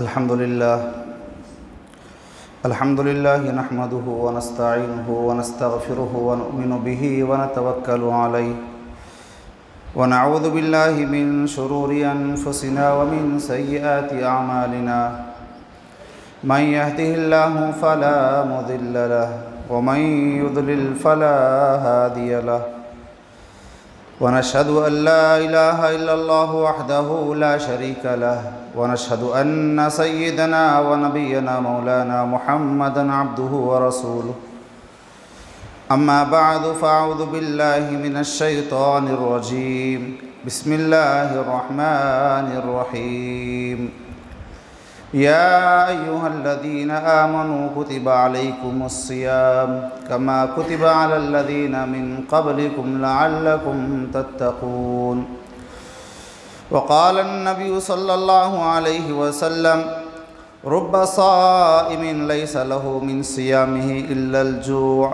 الحمد لله نحمده ونستعينه ونستغفره ونؤمن به ونتوكل عليه ونعوذ بالله من شرور أنفسنا ومن سيئات أعمالنا من يهده الله فلا مضل له ومن يضلل فلا هادي له ونشهد أن لا إله إلا الله وحده لا شريك له ونشهد أن سيدنا ونبينا مولانا محمدا عبده ورسوله أما بعد فأعوذ بالله من الشيطان الرجيم بسم الله الرحمن الرحيم يا أيها الذين آمنوا كتب عليكم الصيام كما كتب على الذين من قبلكم لعلكم تتقون وقال النبي صلى الله عليه وسلم رب صائم ليس له من صيامه إلا الجوع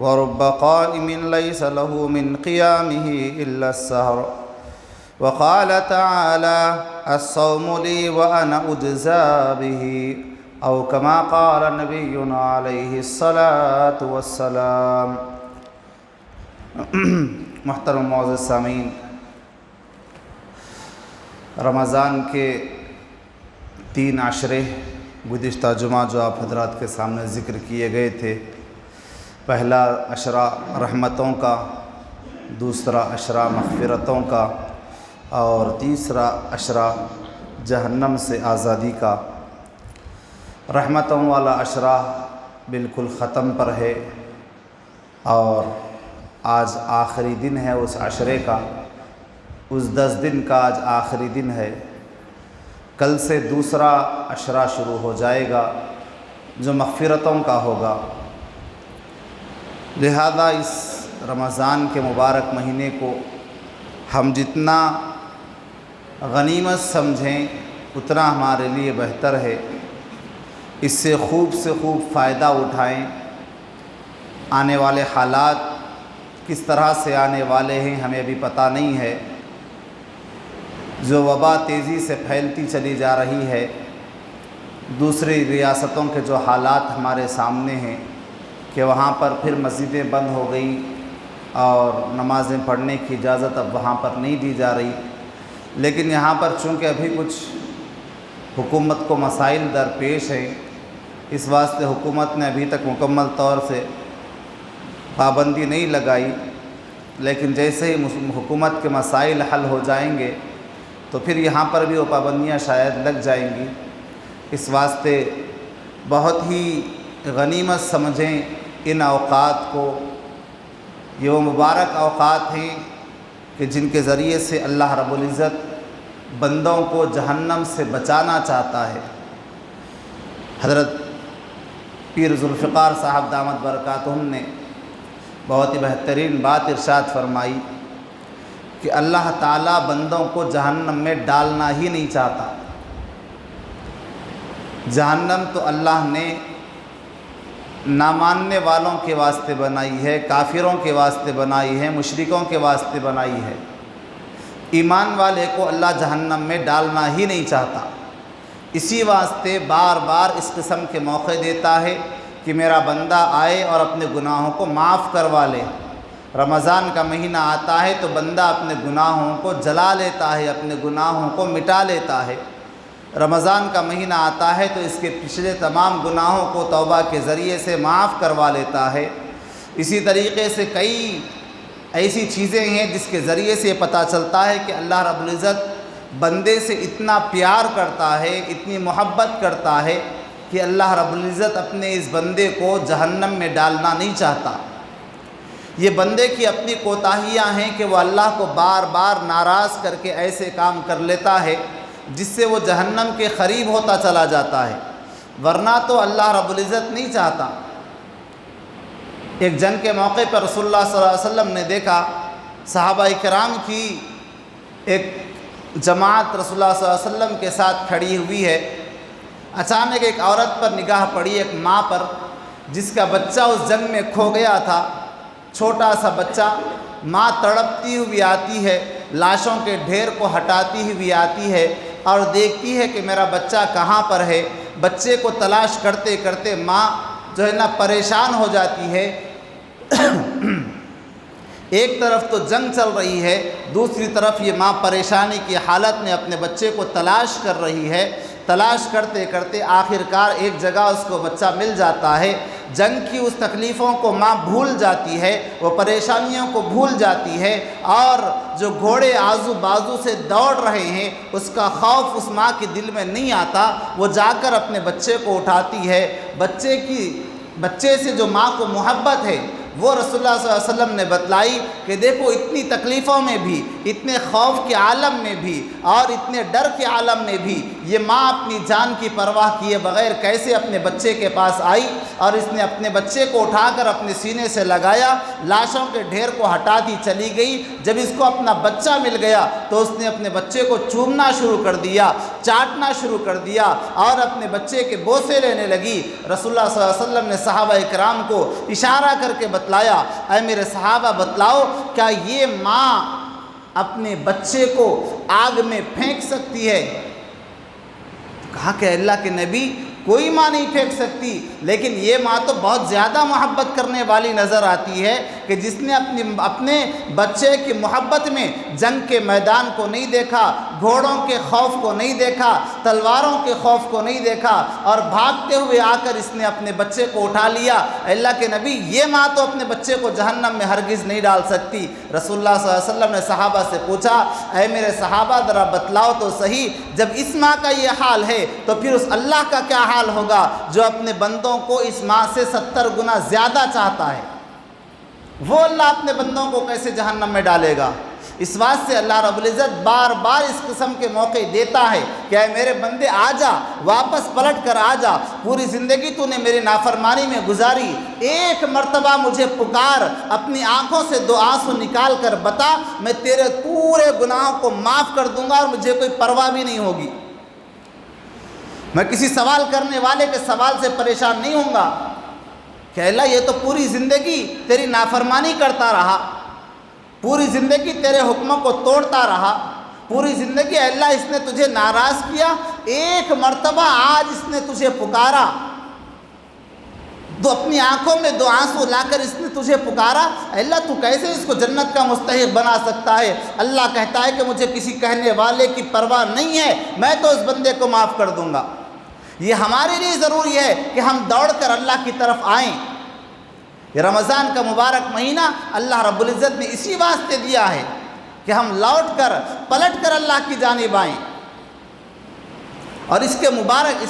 ورب قائم ليس له من قيامه إلا السهر وقال تعالى الصوم لي وأنا أجزى به أو كما قال نبينا عليه الصلاة والسلام۔ محترم معزز سامعین، رمضان کے 3 عشرے گزشتہ جمعہ جو آپ حضرات کے سامنے ذکر کیے گئے تھے، پہلا عشرہ رحمتوں کا، دوسرا عشرہ مغفرتوں کا اور تیسرا عشرہ جہنم سے آزادی کا۔ رحمتوں والا عشرہ بالکل ختم پر ہے اور آج آخری دن ہے اس عشرے کا، اس 10 دن کا آج آخری دن ہے۔ کل سے دوسرا عشرہ شروع ہو جائے گا جو مغفرتوں کا ہوگا۔ لہذا اس رمضان کے مبارک مہینے کو ہم جتنا غنیمت سمجھیں اتنا ہمارے لیے بہتر ہے۔ اس سے خوب فائدہ اٹھائیں۔ آنے والے حالات کس طرح سے آنے والے ہیں ہمیں ابھی پتہ نہیں ہے۔ جو وبا تیزی سے پھیلتی چلی جا رہی ہے، دوسری ریاستوں کے جو حالات ہمارے سامنے ہیں کہ وہاں پر پھر مسجدیں بند ہو گئی اور نمازیں پڑھنے کی اجازت اب وہاں پر نہیں دی جا رہی، لیکن یہاں پر چونکہ ابھی کچھ حکومت کو مسائل درپیش ہیں، اس واسطے حکومت نے ابھی تک مکمل طور سے پابندی نہیں لگائی، لیکن جیسے ہی حکومت کے مسائل حل ہو جائیں گے تو پھر یہاں پر بھی وہ پابندیاں شاید لگ جائیں گی۔ اس واسطے بہت ہی غنیمت سمجھیں ان اوقات کو۔ یہ وہ مبارک اوقات ہیں کہ جن کے ذریعے سے اللہ رب العزت بندوں کو جہنم سے بچانا چاہتا ہے۔ حضرت پیر ذوالفقار صاحب دامت برکاتہم نے بہت ہی بہترین بات ارشاد فرمائی کہ اللہ تعالیٰ بندوں کو جہنم میں ڈالنا ہی نہیں چاہتا۔ جہنم تو اللہ نے نہ ماننے والوں کے واسطے بنائی ہے، کافروں کے واسطے بنائی ہے، مشرکوں کے واسطے بنائی ہے۔ ایمان والے کو اللہ جہنم میں ڈالنا ہی نہیں چاہتا۔ اسی واسطے بار بار اس قسم کے موقع دیتا ہے کہ میرا بندہ آئے اور اپنے گناہوں کو معاف کروا لے۔ رمضان کا مہینہ آتا ہے تو بندہ اپنے گناہوں کو جلا لیتا ہے، اپنے گناہوں کو مٹا لیتا ہے۔ رمضان کا مہینہ آتا ہے تو اس کے پچھلے تمام گناہوں کو توبہ کے ذریعے سے معاف کروا لیتا ہے۔ اسی طریقے سے کئی ایسی چیزیں ہیں جس کے ذریعے سے یہ پتہ چلتا ہے کہ اللہ رب العزت بندے سے اتنا پیار کرتا ہے، اتنی محبت کرتا ہے کہ اللہ رب العزت اپنے اس بندے کو جہنم میں ڈالنا نہیں چاہتا۔ یہ بندے کی اپنی کوتاہیاں ہیں کہ وہ اللہ کو بار بار ناراض کر کے ایسے کام کر لیتا ہے جس سے وہ جہنم کے قریب ہوتا چلا جاتا ہے، ورنہ تو اللہ رب العزت نہیں چاہتا۔ ایک جنگ کے موقع پر رسول اللہ صلی اللہ علیہ وسلم نے دیکھا صحابہ کرام کی ایک جماعت رسول اللہ صلی اللہ علیہ وسلم کے ساتھ کھڑی ہوئی ہے۔ اچانک ایک عورت پر نگاہ پڑی، ایک ماں پر جس کا بچہ اس جنگ میں کھو گیا تھا، چھوٹا سا بچہ۔ ماں تڑپتی ہوئی آتی ہے، لاشوں کے ڈھیر کو ہٹاتی ہوئی آتی ہے اور دیکھتی ہے کہ میرا بچہ کہاں پر ہے۔ بچے کو تلاش کرتے کرتے ماں جو ہے نا پریشان ہو جاتی ہے۔ ایک طرف تو جنگ چل رہی ہے، دوسری طرف یہ ماں پریشانی کی حالت میں اپنے بچے کو تلاش کر رہی ہے۔ تلاش کرتے کرتے آخرکار ایک جگہ اس کو بچہ مل جاتا ہے۔ جنگ کی اس تکلیفوں کو ماں بھول جاتی ہے، وہ پریشانیوں کو بھول جاتی ہے، اور جو گھوڑے آزو بازو سے دوڑ رہے ہیں اس کا خوف اس ماں کے دل میں نہیں آتا۔ وہ جا کر اپنے بچے کو اٹھاتی ہے۔ بچے سے جو ماں کو محبت ہے وہ رسول اللہ صلی اللہ علیہ وسلم نے بتلائی کہ دیکھو اتنی تکلیفوں میں بھی، اتنے خوف کے عالم میں بھی اور اتنے ڈر کے عالم میں بھی یہ ماں اپنی جان کی پرواہ کیے بغیر کیسے اپنے بچے کے پاس آئی، اور اس نے اپنے بچے کو اٹھا کر اپنے سینے سے لگایا، لاشوں کے ڈھیر کو ہٹاتی چلی گئی۔ جب اس کو اپنا بچہ مل گیا تو اس نے اپنے بچے کو چومنا شروع کر دیا، چاٹنا شروع کر دیا اور اپنے بچے کے بوسے لینے لگی۔ رسول اللہ صلی اللہ علیہ وسلم نے صحابہ اکرام کو اشارہ کر کے بتلایا، اے میرے صحابہ بتلاؤ کیا یہ ماں اپنے بچے کو آگ میں پھینک سکتی ہے؟ کہا کہ اللہ کے نبی کوئی ماں نہیں پھینک سکتی، لیکن یہ ماں تو بہت زیادہ محبت کرنے والی نظر آتی ہے کہ جس نے اپنے بچے کی محبت میں جنگ کے میدان کو نہیں دیکھا، گھوڑوں کے خوف کو نہیں دیکھا، تلواروں کے خوف کو نہیں دیکھا، اور بھاگتے ہوئے آ کر اس نے اپنے بچے کو اٹھا لیا۔ اللہ کے نبی یہ ماں تو اپنے بچے کو جہنم میں ہرگز نہیں ڈال سکتی۔ رسول اللہ صلی اللہ علیہ وسلم نے صحابہ سے پوچھا، اے میرے صحابہ ذرا بتلاؤ تو صحیح، جب اس ماں کا یہ حال ہے تو پھر اس اللہ کا کیا حال ہوگا جو اپنے بندوں کو اس ماں سے 70 گنا زیادہ چاہتا ہے؟ وہ اللہ اپنے بندوں کو کیسے جہنم میں ڈالے گا؟ اس بات سے اللہ رب العزت بار بار اس قسم کے موقع دیتا ہے کہ اے میرے بندے آ جا، واپس پلٹ کر آ جا، پوری زندگی تو نے میری نافرمانی میں گزاری، ایک مرتبہ مجھے پکار، اپنی آنکھوں سے 2 آنسو نکال کر بتا، میں تیرے پورے گناہوں کو معاف کر دوں گا اور مجھے کوئی پرواہ بھی نہیں ہوگی۔ میں کسی سوال کرنے والے کے سوال سے پریشان نہیں ہوں گا کہ اللہ یہ تو پوری زندگی تیری نافرمانی کرتا رہا، پوری زندگی تیرے حکموں کو توڑتا رہا، پوری زندگی اللہ اس نے تجھے ناراض کیا، ایک مرتبہ آج اس نے تجھے پکارا، تو اپنی آنکھوں میں 2 آنسو لا کر اس نے تجھے پکارا، اللہ تو کیسے اس کو جنت کا مستحق بنا سکتا ہے؟ اللہ کہتا ہے کہ مجھے کسی کہنے والے کی پرواہ نہیں ہے، میں تو اس بندے کو معاف کر دوں گا۔ یہ ہمارے لیے ضروری ہے کہ ہم دوڑ کر اللہ کی طرف آئیں۔ یہ رمضان کا مبارک مہینہ اللہ رب العزت نے اسی واسطے دیا ہے کہ ہم لوٹ کر پلٹ کر اللہ کی جانب آئیں، اور اس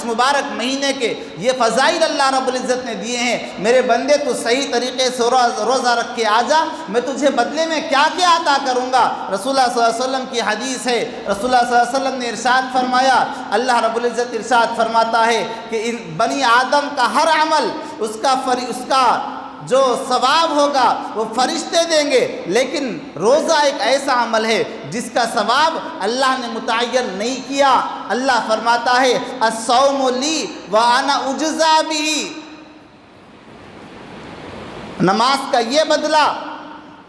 مبارک مہینے کے یہ فضائل اللہ رب العزت نے دیے ہیں۔ میرے بندے تو صحیح طریقے سے روزہ رکھ کے آ جا، میں تجھے بدلے میں کیا کیا عطا کروں گا۔ رسول اللہ صلی اللہ علیہ وسلم کی حدیث ہے، رسول اللہ صلی اللہ علیہ وسلم نے ارشاد فرمایا، اللہ رب العزت ارشاد فرماتا ہے کہ بنی آدم کا ہر عمل اس کا جو ثواب ہوگا وہ فرشتے دیں گے، لیکن روزہ ایک ایسا عمل ہے جس کا ثواب اللہ نے متعین نہیں کیا۔ اللہ فرماتا ہے الصوم لی وانا اجزا بہ، نماز کا یہ بدلہ،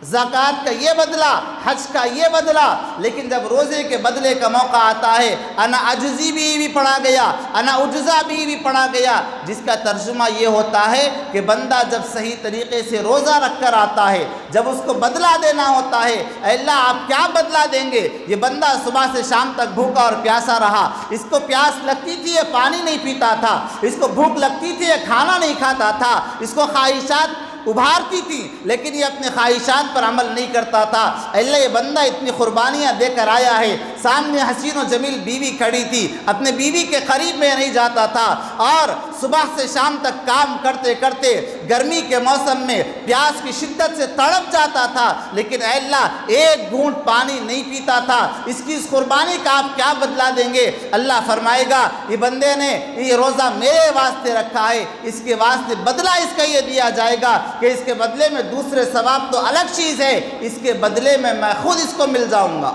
زکوٰۃ کا یہ بدلہ، حج کا یہ بدلہ، لیکن جب روزے کے بدلے کا موقع آتا ہے انا اجزی بھی پڑھا گیا، انا اجزا بھی پڑھا گیا، جس کا ترجمہ یہ ہوتا ہے کہ بندہ جب صحیح طریقے سے روزہ رکھ کر آتا ہے، جب اس کو بدلہ دینا ہوتا ہے، اے اللہ آپ کیا بدلہ دیں گے؟ یہ بندہ صبح سے شام تک بھوکا اور پیاسا رہا، اس کو پیاس لگتی تھی یہ پانی نہیں پیتا تھا، اس کو بھوک لگتی تھی یہ کھانا نہیں کھاتا تھا، اس کو خواہشات ابھارتی تھی لیکن یہ اپنے خواہشات پر عمل نہیں کرتا تھا۔ اللہ یہ بندہ اتنی قربانیاں دے کر آیا ہے، سامنے حسین و جمیل بیوی کھڑی تھی، اپنے بیوی کے قریب میں نہیں جاتا تھا، اور صبح سے شام تک کام کرتے کرتے گرمی کے موسم میں پیاس کی شدت سے تڑپ جاتا تھا، لیکن اے اللہ ایک گھونٹ پانی نہیں پیتا تھا، اس کی اس قربانی کا آپ کیا بدلہ دیں گے؟ اللہ فرمائے گا یہ بندے نے یہ روزہ میرے واسطے رکھا ہے، اس کے واسطے بدلہ اس کا یہ دیا جائے گا کہ اس کے بدلے میں دوسرے ثواب تو الگ چیز ہے، اس کے بدلے میں میں خود اس کو مل جاؤں گا۔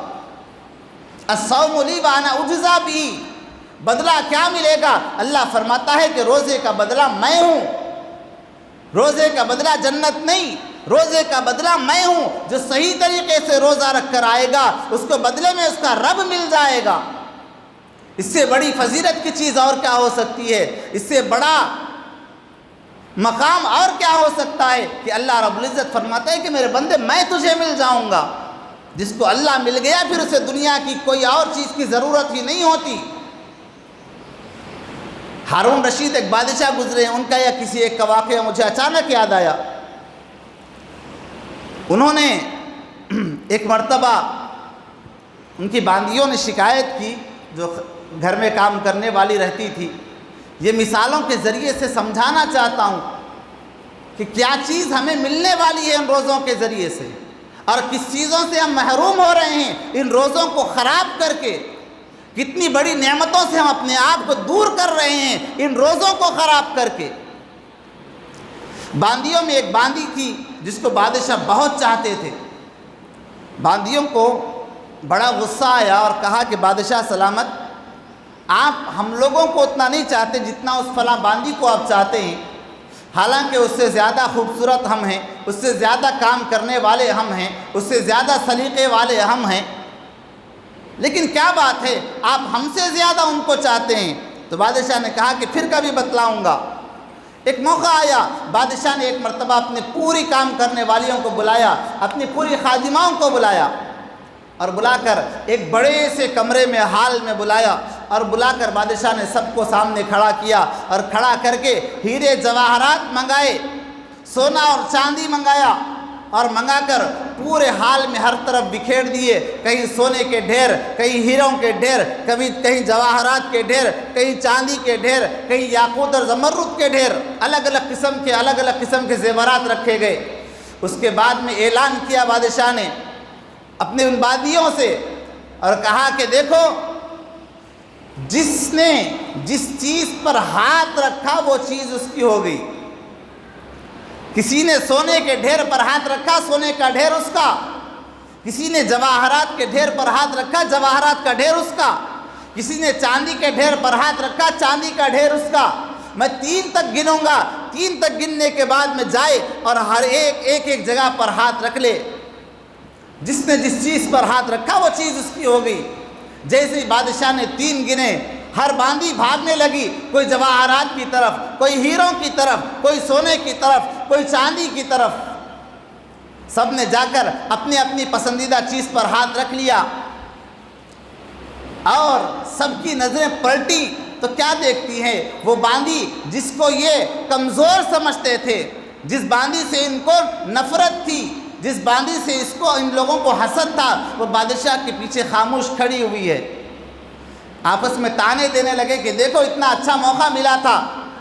الصوم لی وانا اجزا بہ، بدلہ کیا ملے گا؟ اللہ فرماتا ہے کہ روزے کا بدلہ میں ہوں، روزے کا بدلہ جنت نہیں، روزے کا بدلہ میں ہوں، جو صحیح طریقے سے روزہ رکھ کر آئے گا اس کو بدلے میں اس کا رب مل جائے گا۔ اس سے بڑی فضیلت کی چیز اور کیا ہو سکتی ہے؟ اس سے بڑا مقام اور کیا ہو سکتا ہے کہ اللہ رب العزت فرماتا ہے کہ میرے بندے میں تجھے مل جاؤں گا۔ جس کو اللہ مل گیا پھر اسے دنیا کی کوئی اور چیز کی ضرورت ہی نہیں ہوتی۔ ہارون رشید ایک بادشاہ گزرے، ان کا یا کسی ایک کا واقعہ مجھے اچانک یاد آیا۔ انہوں نے ایک مرتبہ ان کی باندیوں نے شکایت کی، جو گھر میں کام کرنے والی رہتی تھی۔ یہ مثالوں کے ذریعے سے سمجھانا چاہتا ہوں کہ کیا چیز ہمیں ملنے والی ہے ان روزوں کے ذریعے سے، اور کس چیزوں سے ہم محروم ہو رہے ہیں ان روزوں کو خراب کر کے۔ کتنی بڑی نعمتوں سے ہم اپنے آپ کو دور کر رہے ہیں ان روزوں کو خراب کر کے۔ باندیوں میں ایک باندی تھی جس کو بادشاہ بہت چاہتے تھے۔ باندیوں کو بڑا غصہ آیا اور کہا کہ بادشاہ سلامت، آپ ہم لوگوں کو اتنا نہیں چاہتے جتنا اس فلاں باندی کو آپ چاہتے ہیں، حالانکہ اس سے زیادہ خوبصورت ہم ہیں، اس سے زیادہ کام کرنے والے ہم ہیں، اس سے زیادہ سلیقے والے ہم ہیں، لیکن کیا بات ہے آپ ہم سے زیادہ ان کو چاہتے ہیں؟ تو بادشاہ نے کہا کہ پھر کبھی بتلاؤں گا۔ ایک موقع آیا، بادشاہ نے ایک مرتبہ اپنے پوری کام کرنے والیوں کو بلایا، اپنی پوری خادماؤں کو بلایا، اور بلا کر ایک بڑے سے کمرے میں ہال میں بلایا، اور بلا کر بادشاہ نے سب کو سامنے کھڑا کیا، اور کھڑا کر کے ہیرے جواہرات منگائے، سونا اور چاندی منگایا، اور منگا کر پورے حال میں ہر طرف بکھیر دیے۔ کہیں سونے کے ڈھیر، کہیں ہیروں کے ڈھیر، کہیں جواہرات کے ڈھیر، کہیں چاندی کے ڈھیر، کہیں یاقوت اور زمرد کے ڈھیر، الگ الگ قسم کے زیورات رکھے گئے۔ اس کے بعد میں اعلان کیا بادشاہ نے اپنے ان باندیوں سے، اور کہا کہ دیکھو، جس نے جس چیز پر ہاتھ رکھا وہ چیز اس کی ہو گئی۔ کسی نے سونے کے ڈھیر پر ہاتھ رکھا، سونے کا ڈھیر اس کا۔ کسی نے جواہرات کے ڈھیر پر ہاتھ رکھا، جواہرات کا ڈھیر اس کا۔ کسی نے چاندی کے ڈھیر پر ہاتھ رکھا، چاندی کا ڈھیر اس کا۔ میں 3 تک گنوں گا، 3 تک گننے کے بعد میں جائے اور ہر ایک جگہ پر ہاتھ رکھ لے۔ جس نے جس چیز پر ہاتھ رکھا وہ چیز اس کی ہو گئی۔ جیسے ہی بادشاہ نے 3 گنے، ہر باندی بھاگنے لگی، کوئی جواہرات کی طرف، کوئی ہیروں کی طرف، کوئی سونے کی طرف، کوئی چاندی کی طرف۔ سب نے جا کر اپنی اپنی پسندیدہ چیز پر ہاتھ رکھ لیا، اور سب کی نظریں پلٹی تو کیا دیکھتی ہیں؟ وہ باندی جس کو یہ کمزور سمجھتے تھے، جس باندی سے ان کو نفرت تھی، جس باندی سے ان لوگوں کو حسد تھا، وہ بادشاہ کے پیچھے خاموش کھڑی ہوئی ہے۔ آپس میں تانے دینے لگے کہ دیکھو اتنا اچھا موقع ملا تھا،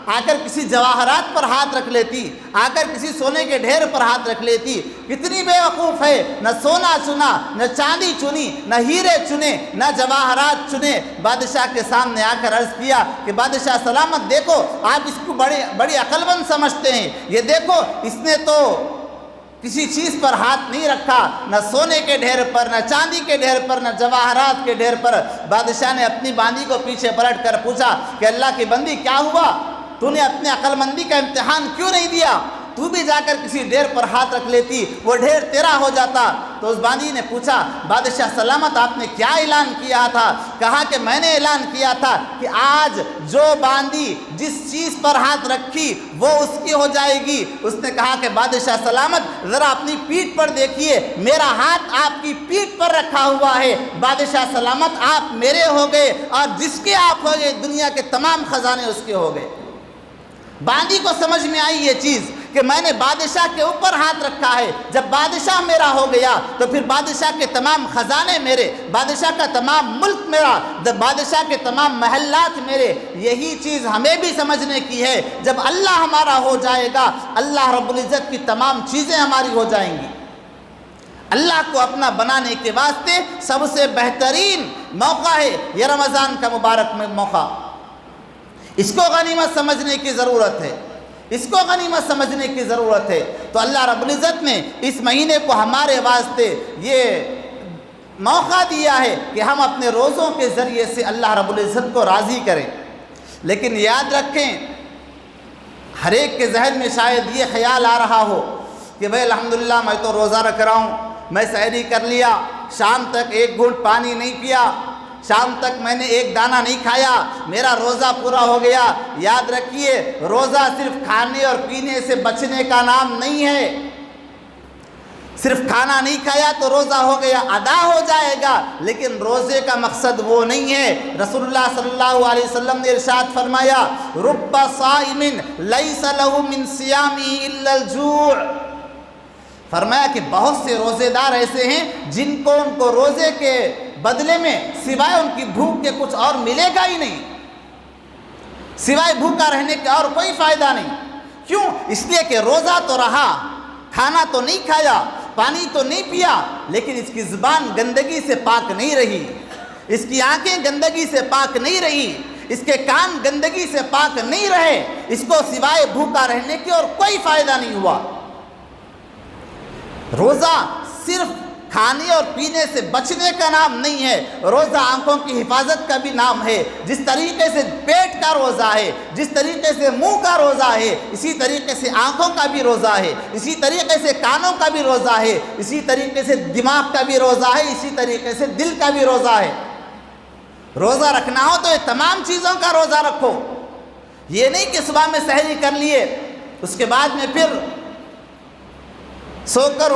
آ کر کسی جواہرات پر ہاتھ رکھ لیتی، آ کر کسی سونے کے ڈھیر پر ہاتھ رکھ لیتی۔ کتنی بے وقوف ہے، نہ سونا چنا، نہ چاندی چنی، نہ ہیرے چنے، نہ جواہرات چنے۔ بادشاہ کے سامنے آ کر عرض کیا کہ بادشاہ سلامت، دیکھو آپ اس کو بڑی عقل مند سمجھتے ہیں، یہ دیکھو اس نے تو کسی چیز پر ہاتھ نہیں رکھا، نہ سونے کے ڈھیر پر، نہ چاندی کے ڈھیر پر، نہ جواہرات کے ڈھیر پر۔ بادشاہ نے اپنی باندی کو پیچھے پلٹ کر پوچھا کہ اللہ کی بندی کیا ہوا؟ تو نے اپنے عقل مندی کا امتحان کیوں نہیں دیا؟ تو بھی جا کر کسی ڈھیر پر ہاتھ رکھ لیتی، وہ ڈھیر تیرا ہو جاتا۔ تو اس باندی نے پوچھا بادشاہ سلامت آپ نے کیا اعلان کیا تھا؟ کہا کہ میں نے اعلان کیا تھا کہ آج جو باندی جس چیز پر ہاتھ رکھی وہ اس کی ہو جائے گی۔ اس نے کہا کہ بادشاہ سلامت ذرا اپنی پیٹھ پر دیکھیے، میرا ہاتھ آپ کی پیٹھ پر رکھا ہوا ہے۔ بادشاہ سلامت آپ میرے ہو گئے، اور جس کے آپ ہو گئے دنیا کے تمام خزانے اس کے ہو گئے۔ باندی کو سمجھ میں آئی یہ چیز کہ میں نے بادشاہ کے اوپر ہاتھ رکھا ہے، جب بادشاہ میرا ہو گیا تو پھر بادشاہ کے تمام خزانے میرے، بادشاہ کا تمام ملک میرا، بادشاہ کے تمام محلات میرے۔ یہی چیز ہمیں بھی سمجھنے کی ہے، جب اللہ ہمارا ہو جائے گا اللہ رب العزت کی تمام چیزیں ہماری ہو جائیں گی۔ اللہ کو اپنا بنانے کے واسطے سب سے بہترین موقع ہے یہ رمضان کا مبارک موقع۔ اس کو غنیمت سمجھنے کی ضرورت ہے، اس کو غنیمت سمجھنے کی ضرورت ہے۔ تو اللہ رب العزت نے اس مہینے کو ہمارے واسطے یہ موقع دیا ہے کہ ہم اپنے روزوں کے ذریعے سے اللہ رب العزت کو راضی کریں۔ لیکن یاد رکھیں، ہر ایک کے ذہن میں شاید یہ خیال آ رہا ہو کہ بھئی الحمدللہ میں تو روزہ رکھ رہا ہوں، میں سحری کر لیا، شام تک 1 گھونٹ پانی نہیں پیا، شام تک میں نے ایک دانہ نہیں کھایا، میرا روزہ پورا ہو گیا۔ یاد رکھیے، روزہ صرف کھانے اور پینے سے بچنے کا نام نہیں ہے۔ صرف کھانا نہیں کھایا تو روزہ ہو گیا، ادا ہو جائے گا، لیکن روزے کا مقصد وہ نہیں ہے۔ رسول اللہ صلی اللہ علیہ وسلم نے ارشاد فرمایا، رب صائم لیس له من صیامہ الا الجوع۔ فرمایا کہ بہت سے روزے دار ایسے ہیں جن کو ان کو روزے کے بدلے میں سوائے ان کی بھوک کے کچھ اور ملے گا ہی نہیں، سوائے بھوکا رہنے کا اور کوئی فائدہ نہیں۔ کیوں؟ اس لیے کہ روزہ تو رہا، کھانا تو نہیں کھایا، پانی تو نہیں پیا، لیکن اس کی زبان گندگی سے پاک نہیں رہی، اس کی آنکھیں گندگی سے پاک نہیں رہی، اس کے کان گندگی سے پاک نہیں رہے، اس کو سوائے بھوکا رہنے کی اور کوئی فائدہ نہیں ہوا۔ روزہ صرف کھانے اور پینے سے بچنے کا نام نہیں ہے، روزہ آنکھوں کی حفاظت کا بھی نام ہے۔ جس طریقے سے پیٹ کا روزہ ہے، جس طریقے سے منہ کا روزہ ہے، اسی طریقے سے آنکھوں کا بھی روزہ ہے، اسی طریقے سے کانوں کا بھی روزہ ہے، اسی طریقے سے دماغ کا بھی روزہ ہے، اسی طریقے سے دل کا بھی روزہ ہے۔ روزہ رکھنا ہو تو یہ تمام چیزوں کا روزہ رکھو، یہ نہیں کہ صبح میں سحری کر لیے، اس کے بعد میں پھر سو کر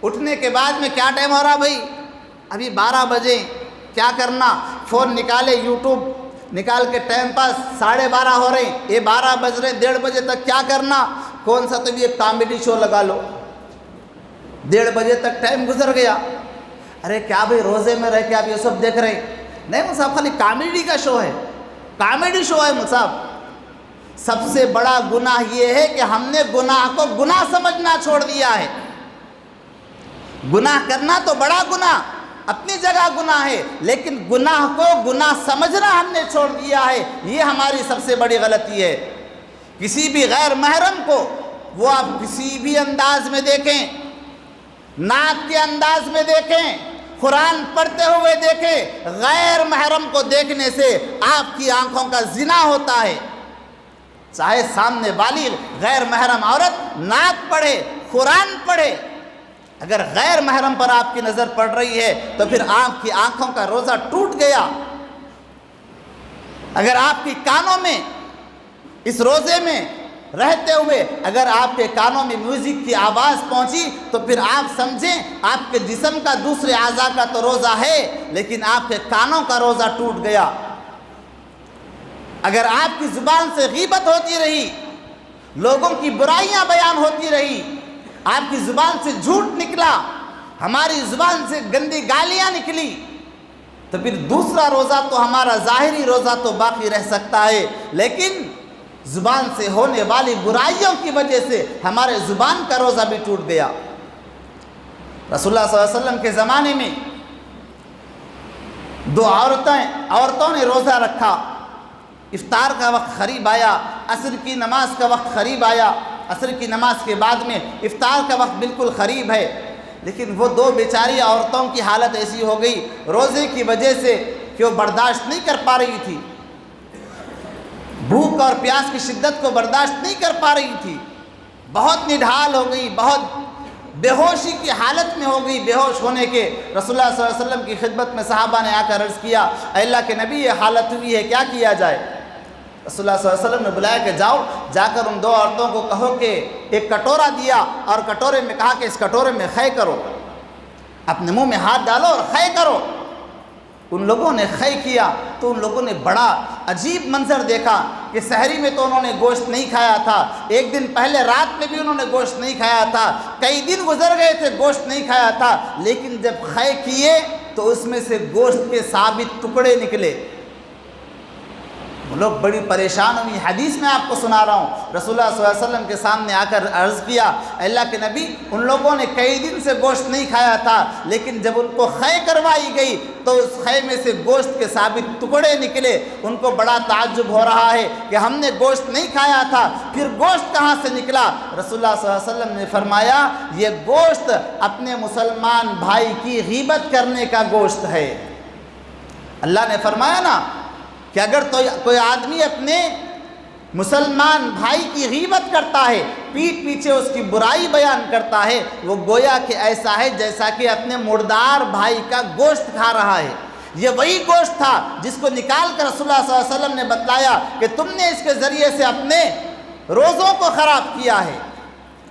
اٹھنے کے بعد میں کیا ٹائم ہو رہا بھائی؟ ابھی 12 بجے، کیا کرنا؟ فون نکالے، یوٹیوب نکال کے ٹائم پاس، 12:30 ہو رہے ہیں، یہ 12 بج رہے، 1:30 بجے تک کیا کرنا؟ کون سا تو بھی ایک کامیڈی شو لگا لو، 1:30 بجے تک ٹائم گزر گیا۔ ارے کیا بھائی روزے میں رہ کے آپ یہ سب دیکھ رہے ہیں؟ نہیں مصعب، خالی کامیڈی کا شو ہے، کامیڈی شو ہے مصعب۔ سب سے بڑا گناہ یہ ہے کہ ہم نے گناہ کو گناہ سمجھنا چھوڑ دیا ہے۔ گناہ کرنا تو بڑا گناہ اپنی جگہ گناہ ہے، لیکن گناہ کو گناہ سمجھنا ہم نے چھوڑ دیا ہے، یہ ہماری سب سے بڑی غلطی ہے۔ کسی بھی غیر محرم کو وہ آپ کسی بھی انداز میں دیکھیں، نعت کے انداز میں دیکھیں، قرآن پڑھتے ہوئے دیکھیں، غیر محرم کو دیکھنے سے آپ کی آنکھوں کا زنا ہوتا ہے۔ چاہے سامنے والی غیر محرم عورت نعت پڑھے، قرآن پڑھے، اگر غیر محرم پر آپ کی نظر پڑ رہی ہے تو پھر آپ کی آنکھوں کا روزہ ٹوٹ گیا۔ اگر آپ کی کانوں میں اس روزے میں رہتے ہوئے اگر آپ کے کانوں میں میوزک کی آواز پہنچی تو پھر آپ سمجھیں آپ کے جسم کا دوسرے اعضاء کا تو روزہ ہے، لیکن آپ کے کانوں کا روزہ ٹوٹ گیا۔ اگر آپ کی زبان سے غیبت ہوتی رہی، لوگوں کی برائیاں بیان ہوتی رہی، آپ کی زبان سے جھوٹ نکلا، ہماری زبان سے گندی گالیاں نکلی، تو پھر دوسرا روزہ تو ہمارا ظاہری روزہ تو باقی رہ سکتا ہے، لیکن زبان سے ہونے والی برائیوں کی وجہ سے ہمارے زبان کا روزہ بھی ٹوٹ گیا۔ رسول اللہ صلی اللہ علیہ وسلم کے زمانے میں 2 عورتوں نے روزہ رکھا۔ افطار کا وقت قریب آیا، عصر کی نماز کا وقت قریب آیا، عصر کی نماز کے بعد میں افطار کا وقت بالکل قریب ہے، لیکن وہ 2 بیچاری عورتوں کی حالت ایسی ہو گئی روزے کی وجہ سے کہ وہ برداشت نہیں کر پا رہی تھی، بھوک اور پیاس کی شدت کو برداشت نہیں کر پا رہی تھی، بہت نڈھال ہو گئی، بہت بے ہوشی کی حالت میں ہو گئی۔ بے ہوش ہونے کے رسول اللہ صلی اللہ علیہ وسلم کی خدمت میں صحابہ نے آ کر عرض کیا، اے اللہ کے نبی یہ حالت ہوئی ہے، کیا کیا جائے؟ رسول اللہ صلی اللہ علیہ وسلم نے بلایا کہ جاؤ، جا کر ان 2 عورتوں کو کہو کہ ایک کٹورا دیا اور کٹورے میں کہا کہ اس کٹورے میں خے کرو، اپنے منہ میں ہاتھ ڈالو اور خے کرو۔ ان لوگوں نے خے کیا تو ان لوگوں نے بڑا عجیب منظر دیکھا کہ سحری میں تو انہوں نے گوشت نہیں کھایا تھا، ایک دن پہلے رات میں بھی انہوں نے گوشت نہیں کھایا تھا، کئی دن گزر گئے تھے گوشت نہیں کھایا تھا، لیکن جب خے کیے تو اس میں سے گوشت کے ثابت ٹکڑے نکلے۔ وہ لوگ بڑی پریشان ہوئی۔ حدیث میں آپ کو سنا رہا ہوں، رسول اللہ صلی اللہ علیہ وسلم کے سامنے آ کر عرض کیا، اللہ کے نبی ان لوگوں نے کئی دن سے گوشت نہیں کھایا تھا، لیکن جب ان کو خے کروائی گئی تو اس خے میں سے گوشت کے ثابت ٹکڑے نکلے۔ ان کو بڑا تعجب ہو رہا ہے کہ ہم نے گوشت نہیں کھایا تھا، پھر گوشت کہاں سے نکلا؟ رسول اللہ صلی اللہ علیہ وسلم نے فرمایا یہ گوشت اپنے مسلمان بھائی کی غیبت کرنے کا گوشت ہے۔ اللہ نے فرمایا نا کہ اگر کوئی آدمی اپنے مسلمان بھائی کی غیبت کرتا ہے، پیٹھ پیچھے اس کی برائی بیان کرتا ہے، وہ گویا کہ ایسا ہے جیسا کہ اپنے مردار بھائی کا گوشت کھا رہا ہے۔ یہ وہی گوشت تھا جس کو نکال کر رسول اللہ صلی اللہ علیہ وسلم نے بتلایا کہ تم نے اس کے ذریعے سے اپنے روزوں کو خراب کیا ہے۔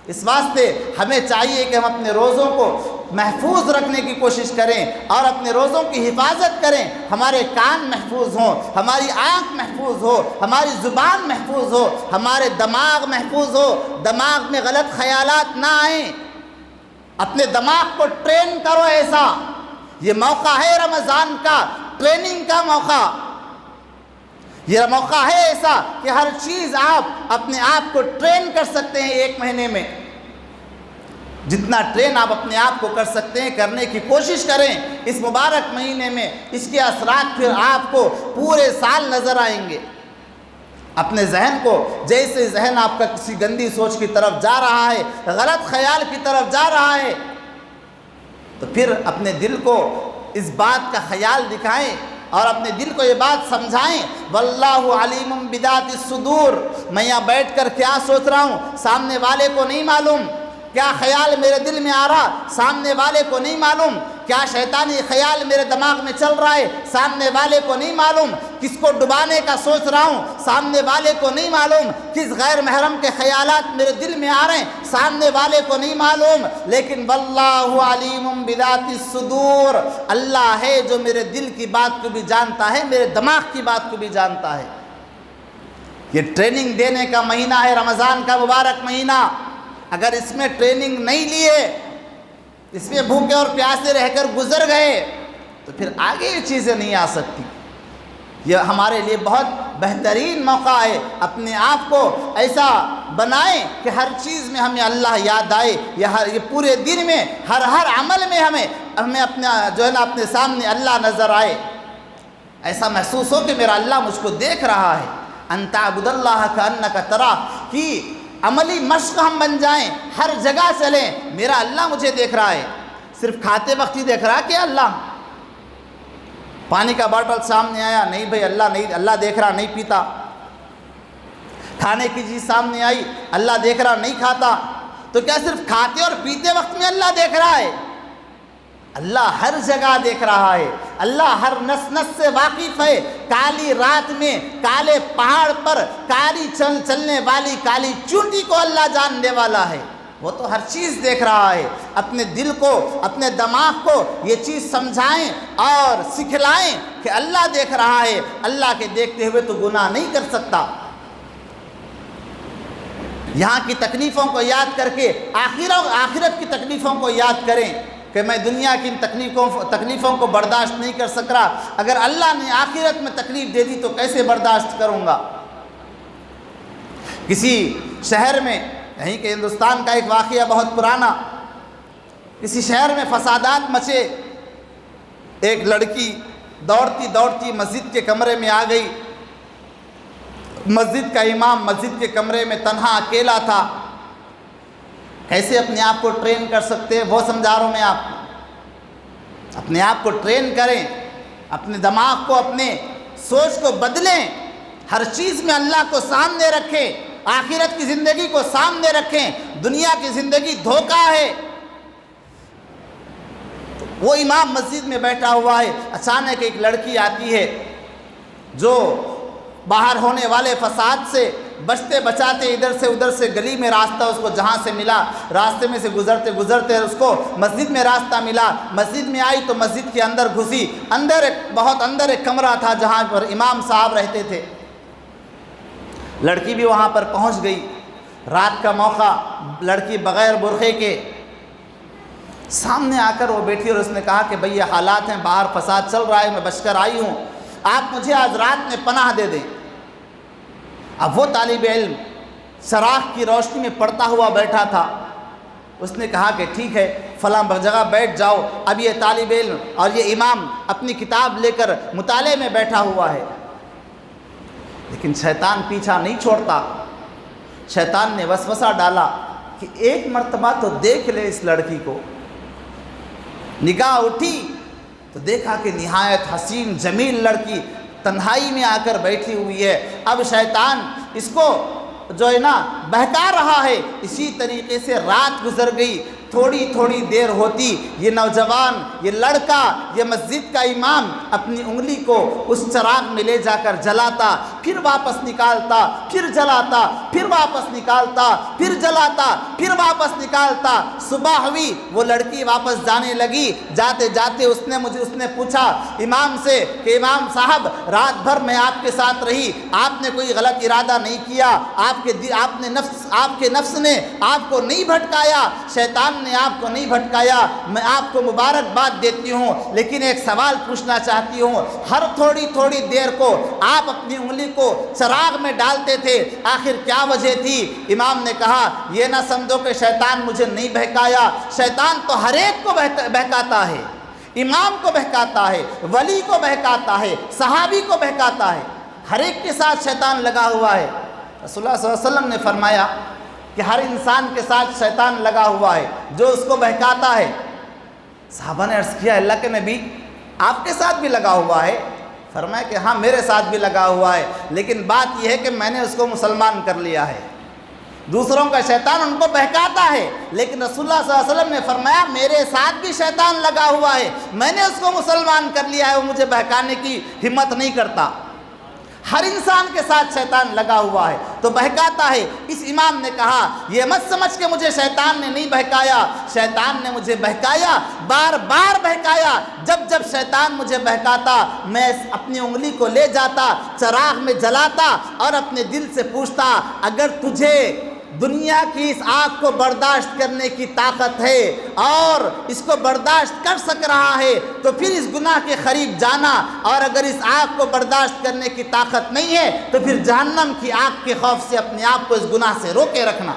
اس واسطے ہمیں چاہیے کہ ہم اپنے روزوں کو محفوظ رکھنے کی کوشش کریں اور اپنے روزوں کی حفاظت کریں۔ ہمارے کان محفوظ ہوں، ہماری آنکھ محفوظ ہو، ہماری زبان محفوظ ہو، ہمارے دماغ محفوظ ہو، دماغ میں غلط خیالات نہ آئیں۔ اپنے دماغ کو ٹرین کرو ایسا۔ یہ موقع ہے رمضان کا، ٹریننگ کا موقع۔ یہ موقع ہے ایسا کہ ہر چیز آپ اپنے آپ کو ٹرین کر سکتے ہیں ایک مہینے میں۔ جتنا ٹرین آپ اپنے آپ کو کر سکتے ہیں کرنے کی کوشش کریں اس مبارک مہینے میں۔ اس کے اثرات پھر آپ کو پورے سال نظر آئیں گے۔ اپنے ذہن کو، جیسے ذہن آپ کا کسی گندی سوچ کی طرف جا رہا ہے، غلط خیال کی طرف جا رہا ہے، تو پھر اپنے دل کو اس بات کا خیال دکھائیں اور اپنے دل کو یہ بات سمجھائیں، واللہ علیم بذات الصدور۔ میں یہاں بیٹھ کر کیا سوچ رہا ہوں سامنے والے کو نہیں معلوم، کیا خیال میرے دل میں آ رہا سامنے والے کو نہیں معلوم، کیا شیطانی خیال میرے دماغ میں چل رہا ہے سامنے والے کو نہیں معلوم، کس کو ڈبانے کا سوچ رہا ہوں سامنے والے کو نہیں معلوم، کس غیر محرم کے خیالات میرے دل میں آ رہے ہیں سامنے والے کو نہیں معلوم، لیکن واللہ علیم بذات الصدور، اللہ ہے جو میرے دل کی بات کو بھی جانتا ہے، میرے دماغ کی بات کو بھی جانتا ہے۔ یہ ٹریننگ دینے کا مہینہ ہے رمضان کا مبارک مہینہ۔ اگر اس میں ٹریننگ نہیں لیے، اس میں بھوکے اور پیاسے رہ کر گزر گئے، تو پھر آگے یہ چیزیں نہیں آ سکتی۔ یہ ہمارے لیے بہت بہترین موقع ہے۔ اپنے آپ کو ایسا بنائیں کہ ہر چیز میں ہمیں اللہ یاد آئے، یہ پورے دن میں ہر عمل میں ہمیں اپنا جو ہے نا اپنے سامنے اللہ نظر آئے، ایسا محسوس ہو کہ میرا اللہ مجھ کو دیکھ رہا ہے۔ ان تعبد اللہ کأنک تراہ کی عملی مشق ہم بن جائیں، ہر جگہ چلیں، میرا اللہ مجھے دیکھ رہا ہے۔ صرف کھاتے وقت ہی دیکھ رہا کہ اللہ، پانی کا باٹل سامنے آیا نہیں بھائی اللہ دیکھ رہا نہیں پیتا، کھانے کی چیز سامنے آئی اللہ دیکھ رہا نہیں کھاتا، تو کیا صرف کھاتے اور پیتے وقت میں اللہ دیکھ رہا ہے؟ اللہ ہر جگہ دیکھ رہا ہے، اللہ ہر نس نس سے واقف ہے۔ کالی رات میں کالے پہاڑ پر کالی چلنے والی کالی چونٹی کو اللہ جاننے والا ہے، وہ تو ہر چیز دیکھ رہا ہے۔ اپنے دل کو، اپنے دماغ کو یہ چیز سمجھائیں اور سکھلائیں کہ اللہ دیکھ رہا ہے، اللہ کے دیکھتے ہوئے تو گناہ نہیں کر سکتا۔ یہاں کی تکلیفوں کو یاد کر کے آخرت کی تکلیفوں کو یاد کریں کہ میں دنیا کی ان تکلیفوں کو برداشت نہیں کر سک رہا، اگر اللہ نے آخرت میں تکلیف دے دی تو کیسے برداشت کروں گا۔ کسی شہر میں، یہیں کہ ہندوستان کا ایک واقعہ بہت پرانا، کسی شہر میں فسادات مچے، ایک لڑکی دوڑتی دوڑتی مسجد کے کمرے میں آ گئی، مسجد کا امام مسجد کے کمرے میں تنہا اکیلا تھا۔ کیسے اپنے آپ کو ٹرین کر سکتے ہیں وہ سمجھا رہا ہوں میں آپ کو۔ اپنے آپ کو ٹرین کریں، اپنے دماغ کو، اپنے سوچ کو بدلیں، ہر چیز میں اللہ کو سامنے رکھیں، آخرت کی زندگی کو سامنے رکھیں۔ دنیا کی زندگی دھوکہ ہے۔ وہ امام مسجد میں بیٹھا ہوا ہے، اچانک ایک لڑکی آتی ہے جو باہر ہونے والے فساد سے بچتے بچاتے ادھر سے ادھر سے گلی میں راستہ اس کو جہاں سے ملا، راستے میں سے گزرتے گزرتے اس کو مسجد میں راستہ ملا، مسجد میں آئی تو مسجد کے اندر گھسی، بہت اندر ایک کمرہ تھا جہاں پر امام صاحب رہتے تھے۔ لڑکی بھی وہاں پر پہنچ گئی، رات کا موقع، لڑکی بغیر برقعے کے سامنے آ کر وہ بیٹھی اور اس نے کہا کہ بھئی یہ حالات ہیں، باہر فساد چل رہا ہے، میں بچ کر آئی ہوں، آپ مجھے آج رات میں پناہ دے دیں۔ اب وہ طالب علم چراغ کی روشنی میں پڑھتا ہوا بیٹھا تھا، اس نے کہا کہ ٹھیک ہے فلاں جگہ بیٹھ جاؤ۔ اب یہ طالب علم اور یہ امام اپنی کتاب لے کر مطالعے میں بیٹھا ہوا ہے، لیکن شیطان پیچھا نہیں چھوڑتا۔ شیطان نے وسوسہ ڈالا کہ ایک مرتبہ تو دیکھ لے اس لڑکی کو۔ نگاہ اٹھی تو دیکھا کہ نہایت حسین جمیل لڑکی تنہائی میں آ کر بیٹھی ہوئی ہے۔ اب شیطان اس کو جو ہے نا بہکا رہا ہے۔ اسی طریقے سے رات گزر گئی، تھوڑی تھوڑی دیر ہوتی یہ نوجوان، یہ لڑکا، یہ مسجد کا امام اپنی انگلی کو اس چراغ میں لے جا کر جلاتا، پھر واپس نکالتا، پھر جلاتا، پھر واپس نکالتا، پھر جلاتا، پھر واپس نکالتا۔ صبح ہوئی، وہ لڑکی واپس جانے لگی۔ جاتے جاتے اس نے پوچھا امام سے کہ امام صاحب رات بھر میں آپ کے ساتھ رہی، آپ نے کوئی غلط ارادہ نہیں کیا، آپ کے نفس نے آپ کو نہیں بھٹکایا، شیطان نے آپ کو نہیں بھٹکایا، میں آپ کو مبارکباد دیتی ہوں، لیکن ایک سوال پوچھنا چاہتی ہوں، ہر تھوڑی تھوڑی دیر کو آپ اپنی انگلی کو چراغ میں ڈالتے تھے، آخر کیا وجہ تھی؟ امام نے کہا یہ نہ سمجھو کہ شیطان مجھے نہیں بہکایا، شیطان تو ہر ایک کو بہکاتا ہے، امام کو بہکاتا ہے، ولی کو بہکاتا ہے، صحابی کو بہکاتا ہے، ہر ایک کے ساتھ شیطان لگا ہوا ہے۔ رسول اللہ صلی اللہ علیہ وسلم نے فرمایا کہ ہر انسان کے ساتھ شیطان لگا ہوا ہے جو اس کو بہکاتا ہے۔ صحابہ نے عرض کیا اللہ کے نبی آپ کے ساتھ بھی لگا ہوا ہے؟ فرمایا کہ ہاں میرے ساتھ بھی لگا ہوا ہے، لیکن بات یہ ہے کہ میں نے اس کو مسلمان کر لیا ہے۔ دوسروں کا شیطان ان کو بہکاتا ہے، لیکن رسول اللہ صلی اللہ علیہ وسلم نے فرمایا میرے ساتھ بھی شیطان لگا ہوا ہے، میں نے اس کو مسلمان کر لیا ہے، وہ مجھے بہکانے کی ہمت نہیں کرتا۔ ہر انسان کے ساتھ شیطان لگا ہوا ہے تو بہکاتا ہے۔ اس امام نے کہا یہ مت سمجھ کہ مجھے شیطان نے نہیں بہکایا، شیطان نے مجھے بہکایا، بار بار بہکایا۔ جب جب شیطان مجھے بہکاتا میں اپنی انگلی کو لے جاتا، چراغ میں جلاتا اور اپنے دل سے پوچھتا اگر تجھے دنیا کی اس آگ کو برداشت کرنے کی طاقت ہے اور اس کو برداشت کر سک رہا ہے تو پھر اس گناہ کے قریب جانا، اور اگر اس آگ کو برداشت کرنے کی طاقت نہیں ہے تو پھر جہنم کی آگ کے خوف سے اپنے آپ کو اس گناہ سے روکے رکھنا۔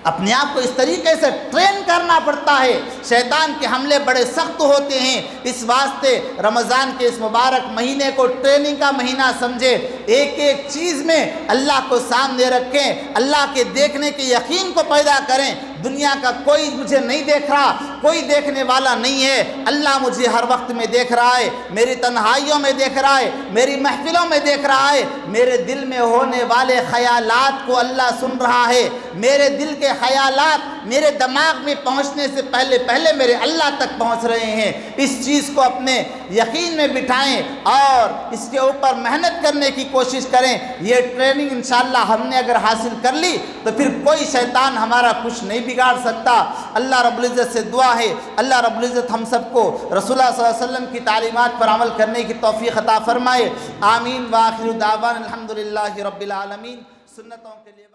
اپنے آپ کو اس طریقے سے ٹرین کرنا پڑتا ہے۔ شیطان کے حملے بڑے سخت ہوتے ہیں، اس واسطے رمضان کے اس مبارک مہینے کو ٹریننگ کا مہینہ سمجھے، ایک ایک چیز میں اللہ کو سامنے رکھیں، اللہ کے دیکھنے کے یقین کو پیدا کریں۔ دنیا کا کوئی مجھے نہیں دیکھ رہا، کوئی دیکھنے والا نہیں ہے، اللہ مجھے ہر وقت میں دیکھ رہا ہے، میری تنہائیوں میں دیکھ رہا ہے، میری محفلوں میں دیکھ رہا ہے، میرے دل میں ہونے والے خیالات کو اللہ سن رہا ہے، میرے دل کے خیالات میرے دماغ میں پہنچنے سے پہلے میرے اللہ تک پہنچ رہے ہیں۔ اس چیز کو اپنے یقین میں بٹھائیں اور اس کے اوپر محنت کرنے کی کوشش کریں۔ یہ ٹریننگ انشاءاللہ ہم نے اگر حاصل کر لی تو پھر کوئی شیطان ہمارا کچھ نہیں بگاڑ سکتا۔ اللہ رب العزت سے دعا ہے اللہ رب العزت ہم سب کو رسول اللہ صلی اللہ علیہ وسلم کی تعلیمات پر عمل کرنے کی توفیق عطا فرمائے۔ آمین وآخر دعوانا الحمدللہ رب العالمین۔ سنتوں کے لیے